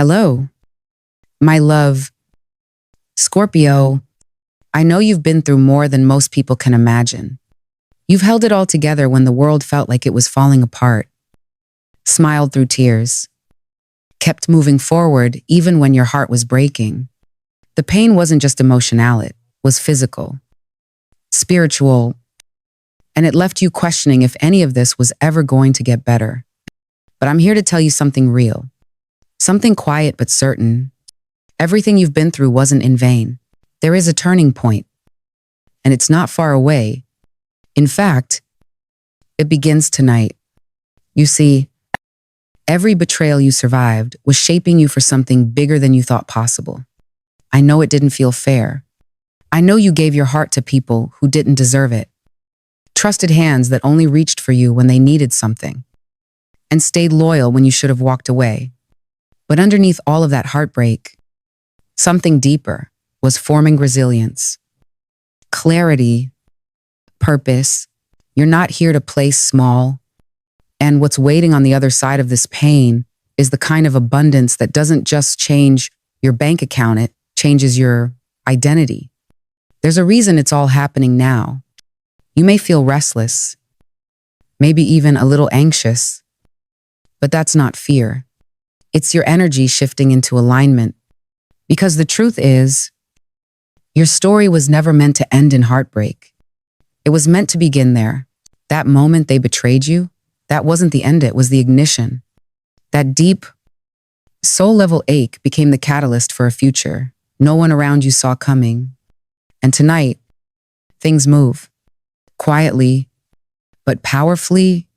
Hello, my love, Scorpio. I know you've been through more than most people can imagine. You've held it all together when the world felt like it was falling apart, smiled through tears, kept moving forward even when your heart was breaking. The pain wasn't just emotional, it was physical, spiritual, and it left you questioning if any of this was ever going to get better. But I'm here to tell you something real, something quiet but certain. Everything you've been through wasn't in vain. There is a turning point, and it's not far away. In fact, it begins tonight. You see, every betrayal you survived was shaping you for something bigger than you thought possible. I know it didn't feel fair. I know you gave your heart to people who didn't deserve it. Trusted hands that only reached for you when they needed something, and stayed loyal when you should have walked away. But underneath all of that heartbreak, something deeper was forming resilience, clarity, purpose. You're not here to play small. And what's waiting on the other side of this pain is the kind of abundance that doesn't just change your bank account, it changes your identity. There's a reason it's all happening now. You may feel restless, maybe even a little anxious, but that's not fear. It's your energy shifting into alignment. Because the truth is, your story was never meant to end in heartbreak. It was meant to begin there. That moment they betrayed you, that wasn't the end, it was the ignition. That deep, soul-level ache became the catalyst for a future no one around you saw coming. And tonight, things move. Quietly, but powerfully.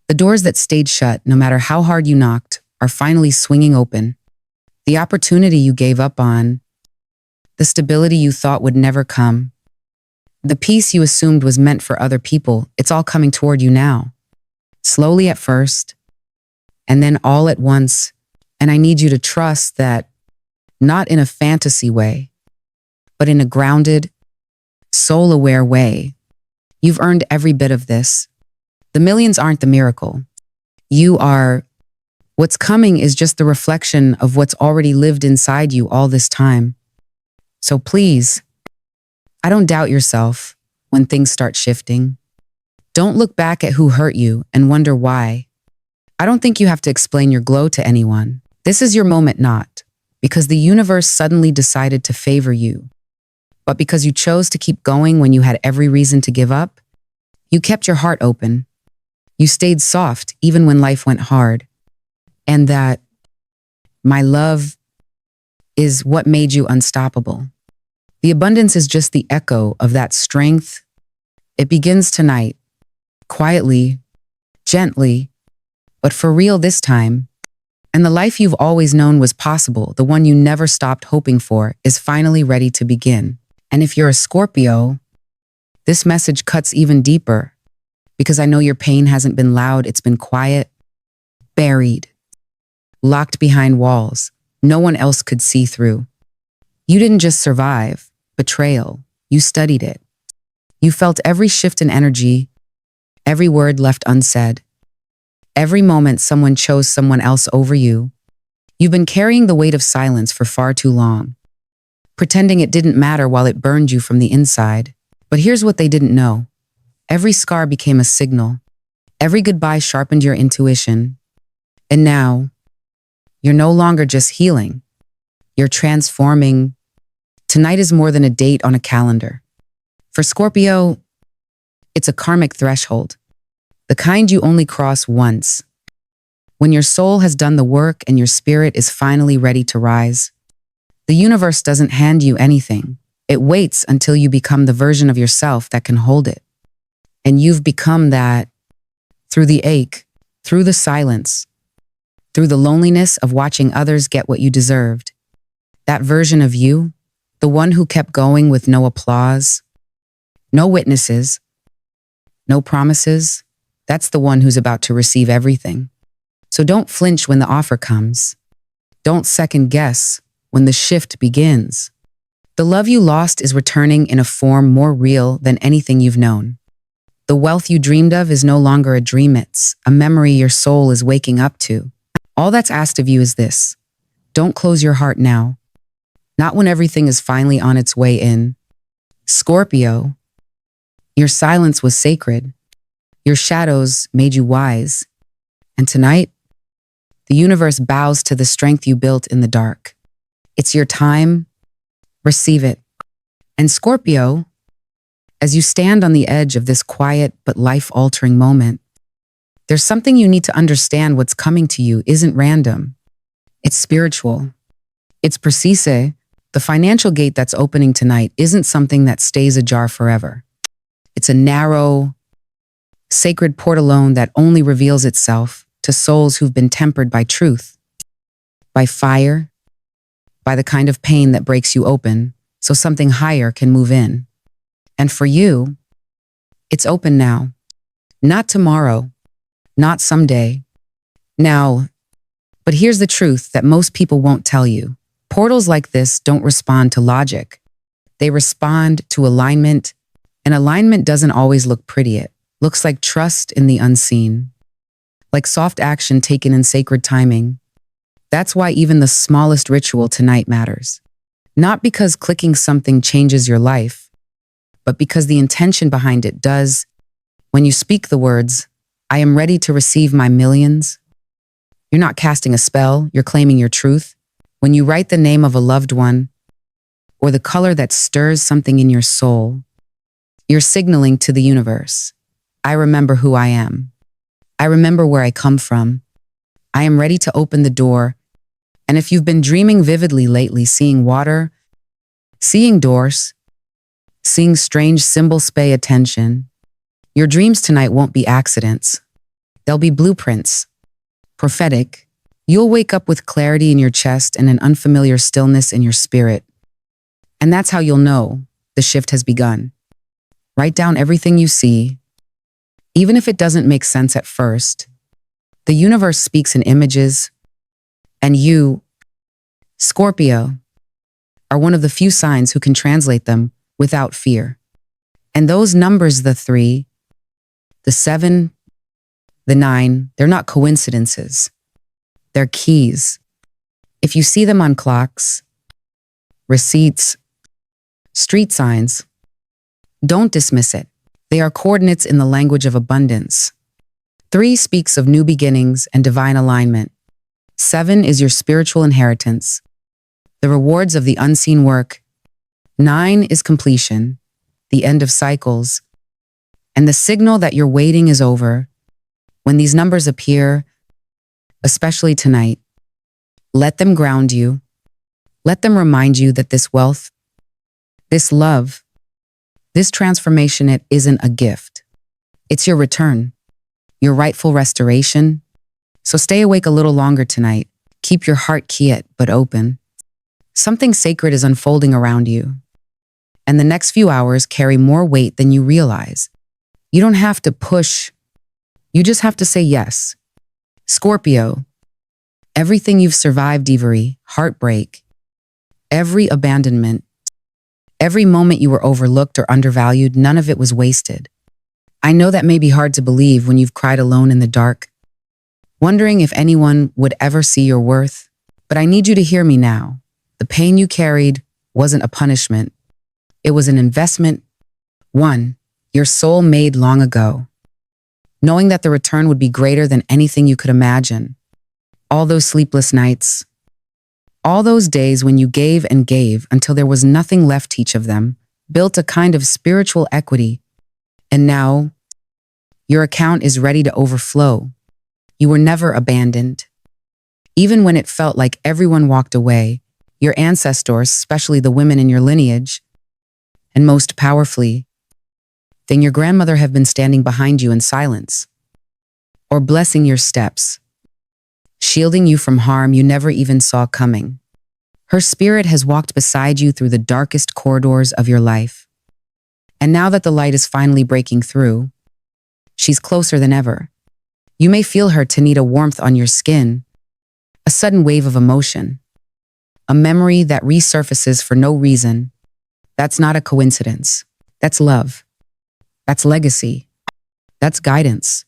The doors that stayed shut, no matter how hard you knocked, are finally swinging open. The opportunity you gave up on, the stability you thought would never come, the peace you assumed was meant for other people, it's all coming toward you now. Slowly at first, and then all at once. And I need you to trust that, not in a fantasy way, but in a grounded, soul-aware way. You've earned every bit of this. The millions aren't the miracle. You are. What's coming is just the reflection of what's already lived inside you all this time. So please, I don't doubt yourself when things start shifting. Don't look back at who hurt you and wonder why. I don't think you have to explain your glow to anyone. This is your moment, not because the universe suddenly decided to favor you, but because you chose to keep going when you had every reason to give up. You kept your heart open. You stayed soft even when life went hard. And that, my love, is what made you unstoppable. The abundance is just the echo of that strength. It begins tonight, quietly, gently, but for real this time. And the life you've always known was possible, the one you never stopped hoping for, is finally ready to begin. And if you're a Scorpio, this message cuts even deeper, because I know your pain hasn't been loud, it's been quiet, buried, locked behind walls no one else could see through. You didn't just survive betrayal, you studied it. You felt every shift in energy, every word left unsaid, every moment someone chose someone else over you. You've been carrying the weight of silence for far too long, pretending it didn't matter while it burned you from the inside. But here's what they didn't know. Every scar became a signal. Every goodbye sharpened your intuition. And now, you're no longer just healing. You're transforming. Tonight is more than a date on a calendar. For Scorpio, it's a karmic threshold, the kind you only cross once. When your soul has done the work and your spirit is finally ready to rise. The universe doesn't hand you anything. It waits until you become the version of yourself that can hold it. And you've become that through the ache, through the silence, through the loneliness of watching others get what you deserved. That version of you, the one who kept going with no applause, no witnesses, no promises, that's the one who's about to receive everything. So don't flinch when the offer comes. Don't second guess when the shift begins. The love you lost is returning in a form more real than anything you've known. The wealth you dreamed of is no longer a dream, it's a memory your soul is waking up to. All that's asked of you is this: Don't close your heart now. Not when everything is finally on its way in. Scorpio, your silence was sacred. Your shadows made you wise. And tonight, the universe bows to the strength you built in the dark. It's your time. Receive it. And Scorpio, as you stand on the edge of this quiet but life-altering moment, there's something you need to understand. What's coming to you isn't random. It's spiritual. It's precise. The financial gate that's opening tonight isn't something that stays ajar forever. It's a narrow, sacred portalone that only reveals itself to souls who've been tempered by truth, by fire, by the kind of pain that breaks you open so something higher can move in. And for you, it's open now. Not tomorrow, not someday. Now, but here's the truth that most people won't tell you. Portals like this don't respond to logic. They respond to alignment, and alignment doesn't always look pretty. It looks like trust in the unseen, like soft action taken in sacred timing. That's why even the smallest ritual tonight matters. Not because clicking something changes your life, but because the intention behind it does. When you speak the words, "I am ready to receive my millions," you're not casting a spell, you're claiming your truth. When you write the name of a loved one, or the color that stirs something in your soul, you're signaling to the universe, "I remember who I am. I remember where I come from. I am ready to open the door." And if you've been dreaming vividly lately, seeing water, seeing doors, seeing strange symbols, pay attention. Your dreams tonight won't be accidents. They'll be blueprints, prophetic. You'll wake up with clarity in your chest and an unfamiliar stillness in your spirit. And that's how you'll know the shift has begun. Write down everything you see, even if it doesn't make sense at first. The universe speaks in images, and you, Scorpio, are one of the few signs who can translate them without fear. And those numbers, the 3, the 7, the 9, they're not coincidences. They're keys. If you see them on clocks, receipts, street signs, don't dismiss it. They are coordinates in the language of abundance. 3 speaks of new beginnings and divine alignment. 7 is your spiritual inheritance, the rewards of the unseen work. 9 is completion, the end of cycles, and the signal that your waiting is over. When these numbers appear, especially tonight, let them ground you. Let them remind you that this wealth, this love, this transformation, it isn't a gift. It's your return, your rightful restoration. So stay awake a little longer tonight. Keep your heart quiet but open. Something sacred is unfolding around you. And the next few hours carry more weight than you realize. You don't have to push. You just have to say yes. Scorpio, everything you've survived, Ivory, heartbreak, every abandonment, every moment you were overlooked or undervalued, none of it was wasted. I know that may be hard to believe when you've cried alone in the dark, wondering if anyone would ever see your worth. But I need you to hear me now. The pain you carried wasn't a punishment. It was an investment, one your soul made long ago, knowing that the return would be greater than anything you could imagine. All those sleepless nights, all those days when you gave and gave until there was nothing left, each of them built a kind of spiritual equity. And now, your account is ready to overflow. You were never abandoned. Even when it felt like everyone walked away, your ancestors, especially the women in your lineage, and most powerfully, then your grandmother, have been standing behind you in silence, or blessing your steps, shielding you from harm you never even saw coming. Her spirit has walked beside you through the darkest corridors of your life. And now that the light is finally breaking through, she's closer than ever. You may feel her to need a warmth on your skin, a sudden wave of emotion, a memory that resurfaces for no reason. That's not a coincidence. That's love. That's legacy. That's guidance.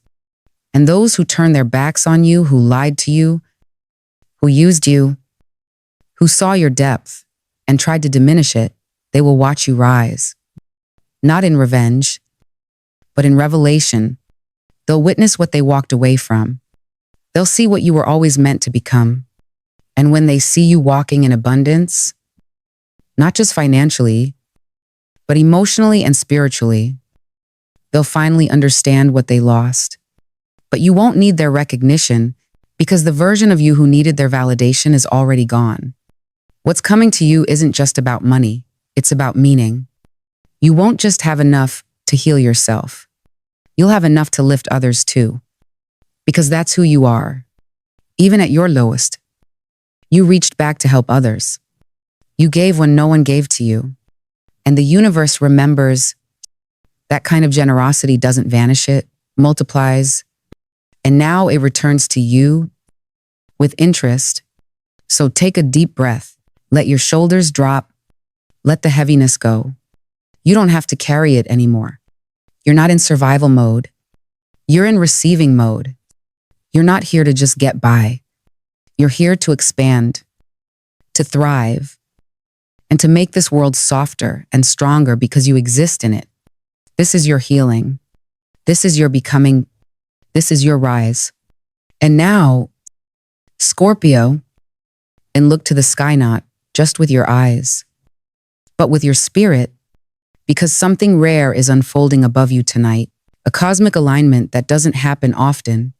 And those who turned their backs on you, who lied to you, who used you, who saw your depth and tried to diminish it, they will watch you rise. Not in revenge, but in revelation. They'll witness what they walked away from. They'll see what you were always meant to become. And when they see you walking in abundance, not just financially, but emotionally and spiritually, they'll finally understand what they lost. But you won't need their recognition because the version of you who needed their validation is already gone. What's coming to you isn't just about money, it's about meaning. You won't just have enough to heal yourself. You'll have enough to lift others too. Because that's who you are. Even at your lowest, you reached back to help others. You gave when no one gave to you. And the universe remembers that kind of generosity doesn't vanish, it multiplies. And now it returns to you with interest. So take a deep breath. Let your shoulders drop. Let the heaviness go. You don't have to carry it anymore. You're not in survival mode. You're in receiving mode. You're not here to just get by. You're here to expand, to thrive, and to make this world softer and stronger because you exist in it. This is your healing. This is your becoming. This is your rise. And now, Scorpio, and look to the sky not just with your eyes, but with your spirit, because something rare is unfolding above you tonight, a cosmic alignment that doesn't happen often,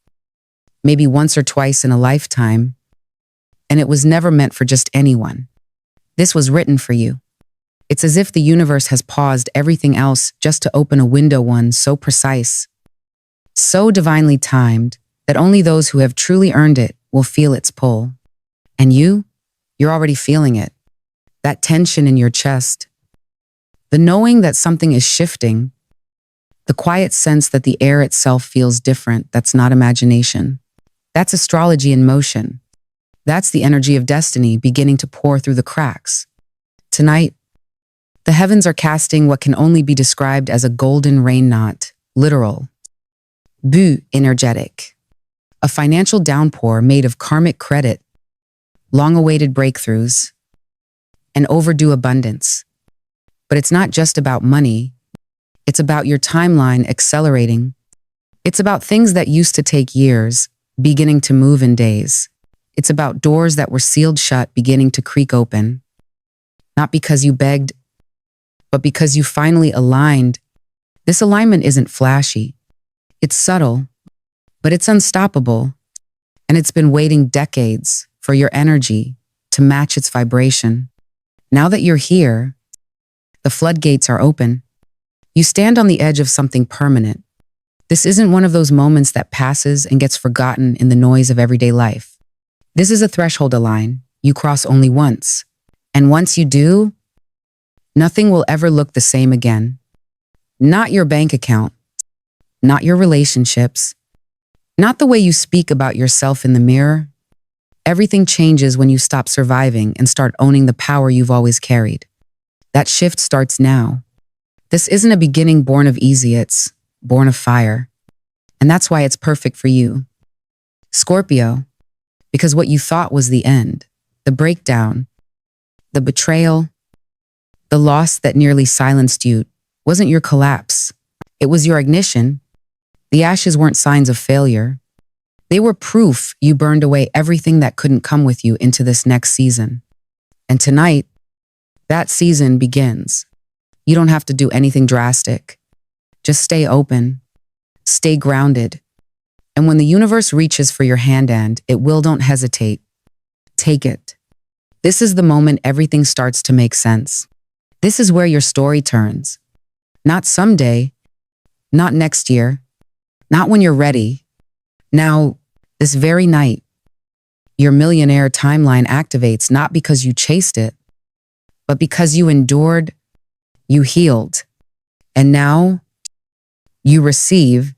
maybe once or twice in a lifetime, and it was never meant for just anyone. This was written for you. It's as if the universe has paused everything else just to open a window, one so precise, so divinely timed that only those who have truly earned it will feel its pull. And you're already feeling it. That tension in your chest, the knowing that something is shifting, the quiet sense that the air itself feels different. That's not imagination. That's astrology in motion. That's the energy of destiny beginning to pour through the cracks. Tonight, the heavens are casting what can only be described as a golden rain knot, literal, energetic, a financial downpour made of karmic credit, long-awaited breakthroughs, and overdue abundance. But it's not just about money. It's about your timeline accelerating. It's about things that used to take years, beginning to move in days. It's about doors that were sealed shut beginning to creak open. Not because you begged, but because you finally aligned. This alignment isn't flashy. It's subtle, but it's unstoppable. And it's been waiting decades for your energy to match its vibration. Now that you're here, the floodgates are open. You stand on the edge of something permanent. This isn't one of those moments that passes and gets forgotten in the noise of everyday life. This is a threshold line you cross only once. And once you do, nothing will ever look the same again. Not your bank account, not your relationships, not the way you speak about yourself in the mirror. Everything changes when you stop surviving and start owning the power you've always carried. That shift starts now. This isn't a beginning born of easy, it's born of fire. And that's why it's perfect for you, Scorpio, because what you thought was the end, the breakdown, the betrayal, the loss that nearly silenced you, wasn't your collapse. It was your ignition. The ashes weren't signs of failure. They were proof you burned away everything that couldn't come with you into this next season. And tonight, that season begins. You don't have to do anything drastic. Just stay open, stay grounded. And when the universe reaches for your hand, don't hesitate. Take it. This is the moment everything starts to make sense. This is where your story turns. Not someday, not next year, not when you're ready. Now, this very night, your millionaire timeline activates not because you chased it, but because you endured, you healed, and now you receive